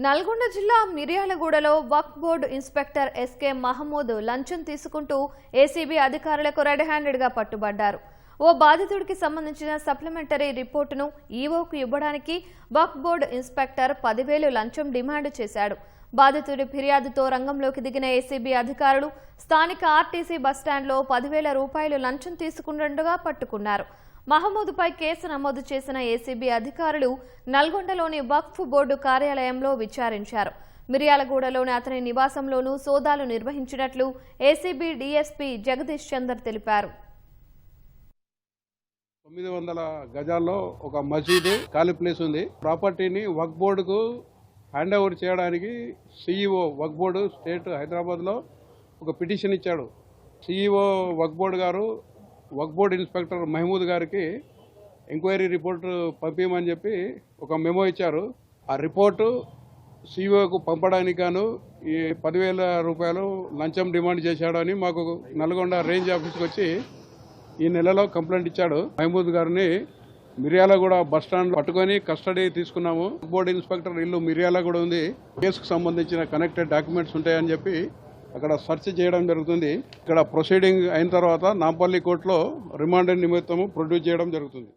నల్గొండ జిల్లా మిర్యాలగూడలో వక్ఫ్ board inspector SK Mahmood లంచం తీసుకుంటూ ఏసీబీ అధికారులకు రెడ్ హ్యాండెడ్గా పట్టుబడ్డారు. ఓ బాధితుడికి సంబంధించిన సప్లిమెంటరీ రిపోర్టును ఈవోకు ఇవ్వడానికి వక్ఫ్ బోర్డు ఇన్స్పెక్టర్ 10,000 లంచం డిమాండ్ చేశాడు. బాధితుడి ఫిర్యాదుతో రంగంలోకి దిగిన ఏసీబీ అధికారులు స్థానిక ఆర్టీసీ బస్టాండ్లో 10,000 రూపాయలు లంచం తీసుకుంటుండగా పట్టుకున్నారు. మహమూద్పై కేసు నమోదు చేసిన ఏసీబీ అధికారులు నల్గొండలోని వక్ఫ్ బోర్డు కార్యాలయంలో విచారించారు. మిర్యాలగూడలోని అతని నివాసంలోనూ సోదాలు నిర్వహించినట్లు ఏసీబీ డీఎస్పీ జగదీష్ చందర్ తెలిపారు. 900 గజాల్లో ఒక మసీదు ఖాళీ ప్లేస్ ఉంది. ప్రాపర్టీని వక్ఫ్ బోర్డుకు హ్యాండ్ ఓవర్ చేయడానికి సీఈఓ వక్ఫ్ బోర్డు స్టేట్ హైదరాబాద్లో ఒక పిటిషన్ ఇచ్చాడు. సీఈఓ వక్ఫ్ బోర్డు గారు వక్ఫ్ బోర్డు ఇన్స్పెక్టర్ మహమూద్ గారికి ఎంక్వైరీ రిపోర్టు పంపించమని చెప్పి ఒక మెమో ఇచ్చారు. ఆ రిపోర్టు సీఈఓకు పంపడానికి గాను ఈ 10,000 రూపాయలు లంచం డిమాండ్ చేశాడని మాకు నల్గొండ రేంజ్ ఆఫీస్కి వచ్చి ఈ నెలలో కంప్లైంట్ ఇచ్చాడు. మహమూద్ గారిని మిర్యాలగూడ బస్టాండ్ పట్టుకొని కస్టడీ తీసుకున్నాము. బోర్డు ఇన్స్పెక్టర్ ఇల్లు మిర్యాలగూడ ఉంది. కేసుకు సంబంధించిన కనెక్టెడ్ డాక్యుమెంట్స్ ఉంటాయని చెప్పి అక్కడ సెర్చ్ చేయడం జరుగుతుంది. ఇక్కడ ప్రొసీడింగ్ అయిన తర్వాత నాంపల్లి కోర్టులో రిమాండ్ నిమిత్తము ప్రొడ్యూస్ చేయడం జరుగుతుంది.